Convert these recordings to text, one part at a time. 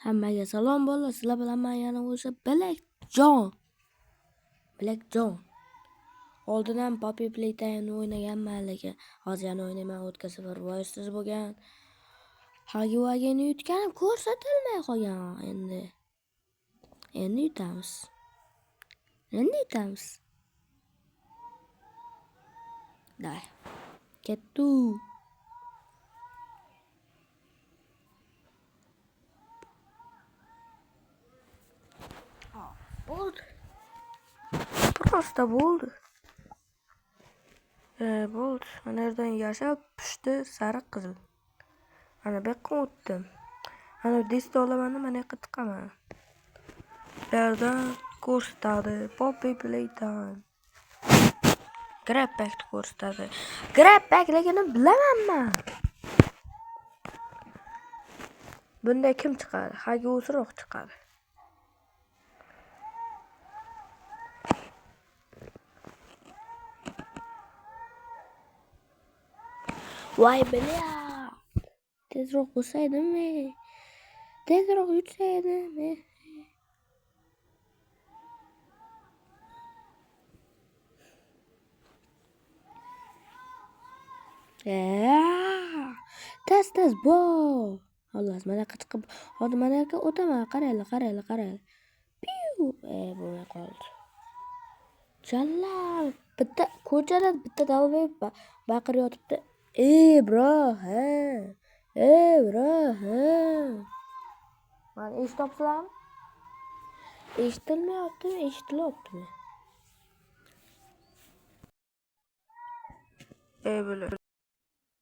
Hammaga salom bo'ldi. Sizlar bilan men yana o'sha Blackjon. Oldin ham Poppy Playtime o'ynaganman, lekin hozir yana o'ynayman. O'tgan safar voices bo'lgan. Hagi Wagini yutganim ko'rsatilmay qolgan endi. Endi yutamiz. Day. Kettu. Bo'ldi. Prosta bo'ldi. Bo'ldi. Mana yerdan yashab pishdi sariq qizil. Ana bu yoqqa o'tdim. Ana disk olaman, mana yoqqa tiqaman. Bu yerdan ko'rsatadi Poppy Playtime. Grab pack'ni ko'rsatadi. Grab pack'ligini bilamanman. Bunda kim chiqadi? Hagi o'sroq chiqadi. Voy bля. Tezroq bo'lsaydimi? Tezroq yutsaydim. Tez bo. Xullas, mana chiqib, hozir mana yoqqa o'taman. Qaranglar. Piu, bo'lmay qoldi. Jalla, bitta ko'chada bitta davoy baqirib yotibdi. Bro, Mana eshitibsizlarmi? Eshitilyaptimi? Bo'la.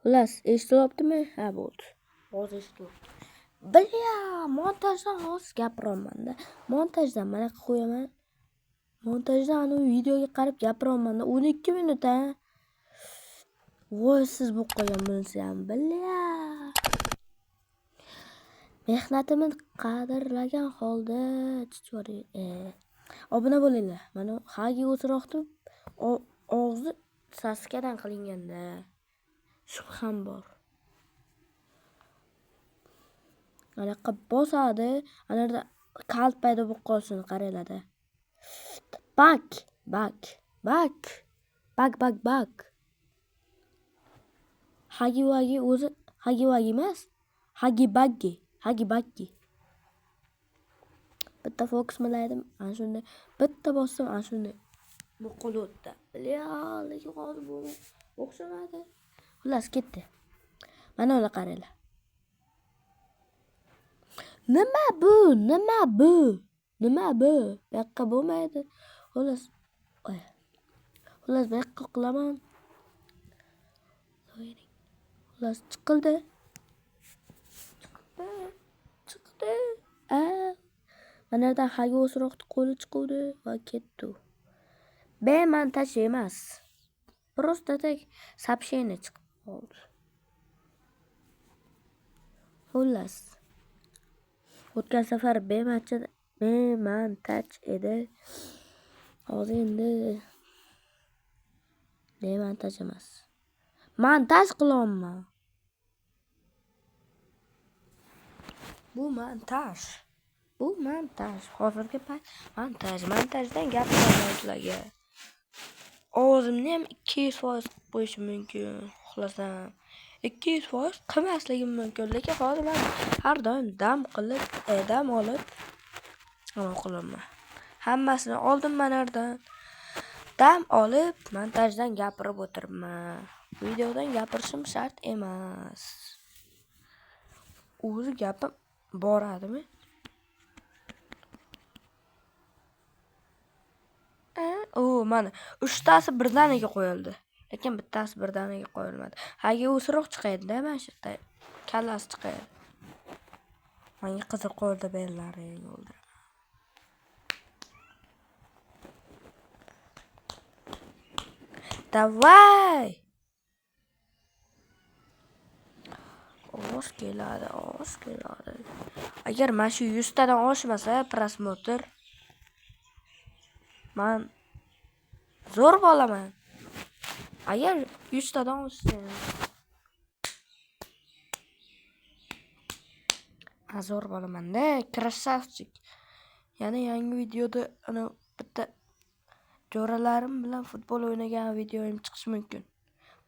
Xullas, eshitilyaptimi? Ha, bo'ldi. Hozir eshitilyapti. Bля, montajdan hozir gapiraman-da. Montajdan mana qo'yaman. Montajdan anu videoga qarab gapiraman-da. 12 minut ha. Voy siz bu qo'ygan bunisi ham. Bля. Mehnatimni qadrlagan holda chichori. Obuna bo'linglar. Mana Hagi o'sroqni og'zi saskadan qilinganda. Shubham bor. Ana qilib bosadi, ana kalt paydo bo'lib qolsin, qaranglar-da. Bak. Hagi Wagi o'zi Hagi Wagi emas. Hagi Baggi. Bitta fokus qilaydim, ana shunday. Bitta bossam, ana shunday. Bu qo'l o'tdi. Lekin hozir bu o'xshamadi. Xullas ketdi. Mana uni qaranglar. Nima bu? Bu yoqqa bo'lmaydi. Xullas, bu yoqqa qilaman. Xullas chiqildi. Mana yerdan Hagi o'sroqni qo'li chiquvdi va ketdi. Bemontaj emas. Просто так сообщение chiqib qoldi. Xullas. O'tgan safar bemontaj edi. Hozir endi bemontaj emas. Montaj qilaman. Bu montaj. Hozirgi payt montajdan gapiraman sizlarga. Ovozimni ham 200% qo'yishim mumkin. Xohlasam 200% qilmasligim mumkin, lekin hozir men har doim dam olib qilaman. Hammasini oldim mana yerdan. Dam olib montajdan gapirib o'tiribman. Videodan gapirishim shart emas. O'zi gapim boradimi? Mana 3 tasi birdaniga qo'yildi. Lekin bittasi birdaniga qo'yilmadi. Hagi o'sroq chiqaydi-da, mana shu yerda kallasi chiqaydi. Menga qiziq qo'yildi bellaring o'ldiraman. Davay! Osh keladi. Agar mana shu 100 tadan oshmasa prosmotr, men zo'r bo'laman. Agar 100 tadan oshsa Zo'r bo'laman-da, krasavchik. Yana yangi videoda ana bitta jo'ralarim bilan futbol o'ynagan videoyim chiqishi mumkin.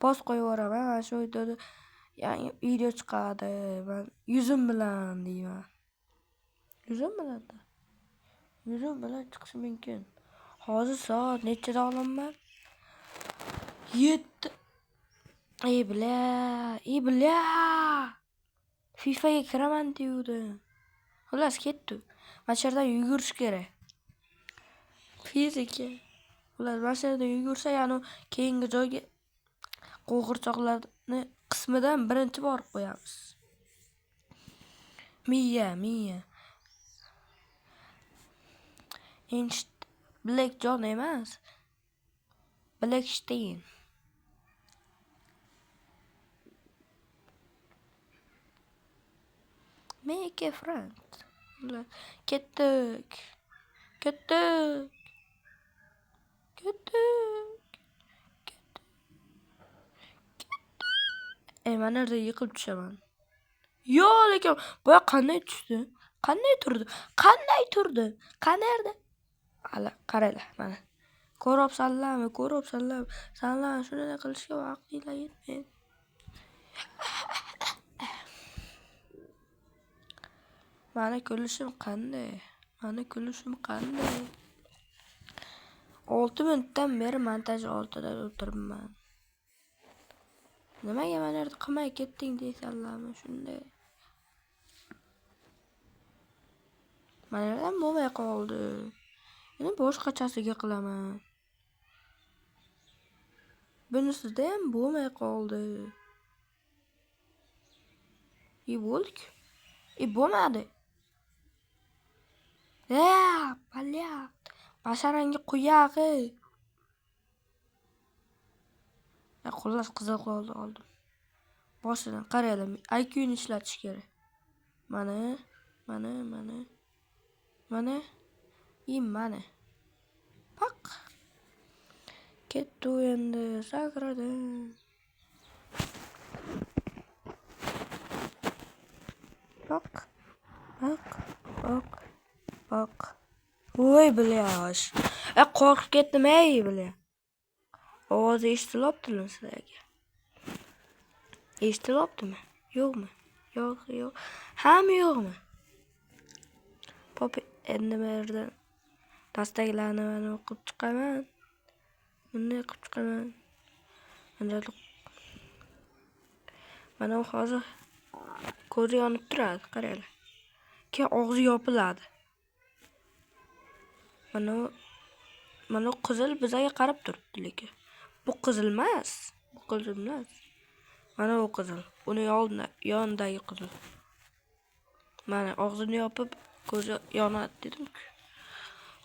Post qo'yib yuboraman. Mana shu videoda yangi video chiqadi. Men yuzim bilan deyman. Yuzim bilan chiqishi mumkin. Hozir soat nechada olaman? 7. Bля. FIFAga kiraman degandim. Xullas ketdi. Mana shu yerda yugurish kerak. Fizika. Xullas mana shu yerda yugursa, ya'ni keyingi joyga qo'g'irchoqlarni qismidan birinchi borib qo'yamiz. Miya. Black John emas. Blackstein. Make a friend. Ketdik. Mana yerda yiqilib tushaman. Yo'q, lekin bu qanday tushdi? Qanday turdi? Qayerda? Ala, qaranglar mana. Ko'ryapsanlarmi? Sanlar shunday qilishga vaqtinglar yetmaydi. Mana kulishim qanday? 6 minutdan beri montaj oldida o'tiribman. Nimaga mana yerda qilmay ketding deysanlarmi shunday? Mana yerdan bo'lmay qoldi. Endi boshqachasiga qilaman. Bunisida ham bo'lmay qoldi. Bo'ldik. Bo'lmadi. Palyat. Basharangga quyag'i. Xullas qizil qoldi oldim. Boshidan qaraylar. IQni ishlatish kerak. Mana. Pak. Ketdi endi, sakradi. Pak. Voy bilyosh. Qo'rqib ketdim bля. Ovozi eshitilyaptimi sizlarga? Eshitilyaptimi? Yo'qmi? Yo'q. Hamma yo'qmi? Popi endi bu yerdan dastaklarni o'qib chiqaman. Bunday qilib chiqaman. Mana hozir ko'zi yonib turadi, qaranglar. Keyin og'zi yopiladi. Mana qizil bizaga qarab turibdi lekin. Bu qizil emas. Mana u qizil. Uni yonidagi qizil. Mana og'zini yopib, ko'zi yonadi dedim-ku.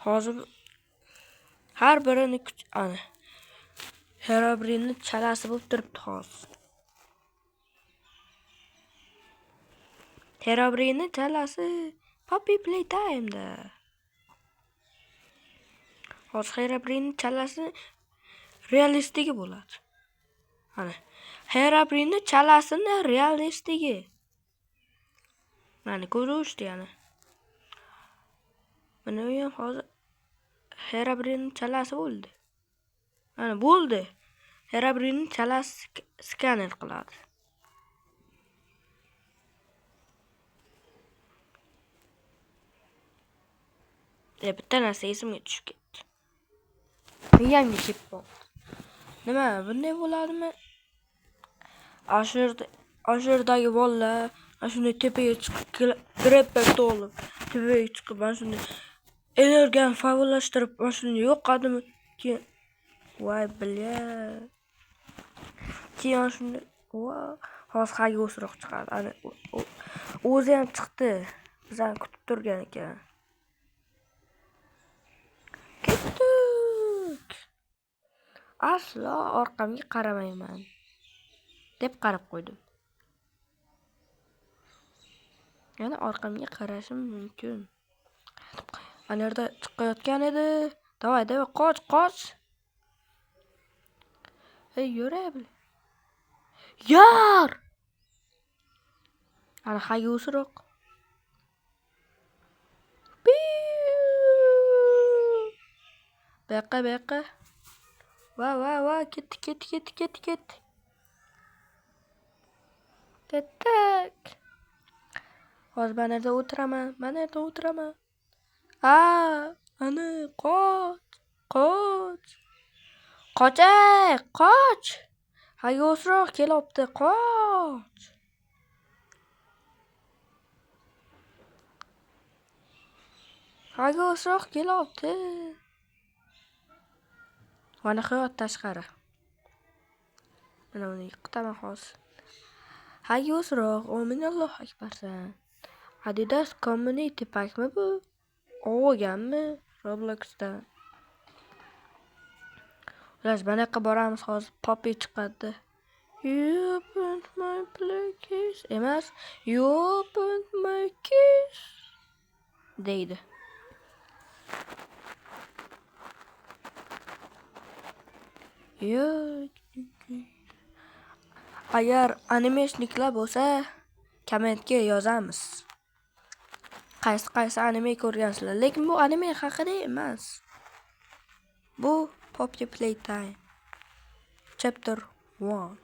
Hozir har birini ana Herobrine chalasi bo'lib turibdi hozir. Herobrine chalasi Puppy Playtime'da. Hozir Herobrine chalasi realistligi bo'ladi. Ana Herobrine chalasini realistligi. Mana ko'rishdi yana. Mana u ham hozir Herobrine chalasi bo'ldi. Mana bo'ldi. Herobrine chalasi skaner qiladi. Bitta narsa esimga tushib ketdi. Miyamga kelib qoldi. Nima, bunday bo'ladimi? Ashurdagi bolalar shunday tepaga chiqib, grepper to'lib, tepaga chiqib, mana shunday energiyani faollashtirib, mana shunday yo'qadimi? Keyin voy bля. Keyin shunday hozir hagi o'sroq chiqadi. Ana o'zi ham chiqdi. Bizani kutib turgan ekan. Ketdik. Aslo orqamga qaramayman deb qarab qo'ydim. Yana orqamga qarashim mumkin. Ana yerda chiqayotgan edi. Davay, qoch. Yura. Yar! Ana hagi o'sroq. Bu yoqqa. Va, ketdik. Ketdik. Hozir mana yerda o'tiraman. Ana qoch. Qoch. Hayosroq kelyapti, qoch. Hayosroq kelyapti. Mana hayot tashqari. Mana uni yiqitaman hozir. Hayosroq, omin Allohu akbarsan. Adidas Community Packmi bu? Olganmi Robloxda? Ular mana yoqqa boramiz hozir. Poppy chiqadi. You opened my place. Emas, you opened my keys. Deydi. Agar animeshniklar bo'lsa, kommentga yozamiz. Qaysi anime ko'rgansizlar? Lekin bu anime haqida emas. Bu Poppy Playtime Chapter 1.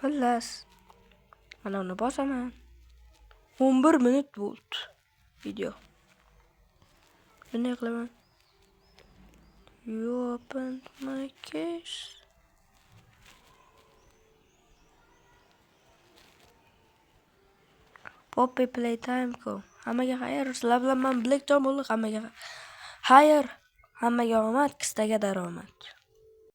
Xullas, mana uni bosaman. 11 minut bo'ldi video. Bunday qilaman. You opened my case. Poppy Playtime ko. Hammaga xayr, sizlar bilan men Blackjon bo'ldi. Hammaga xayr, hammaga omad, qistaga daromad.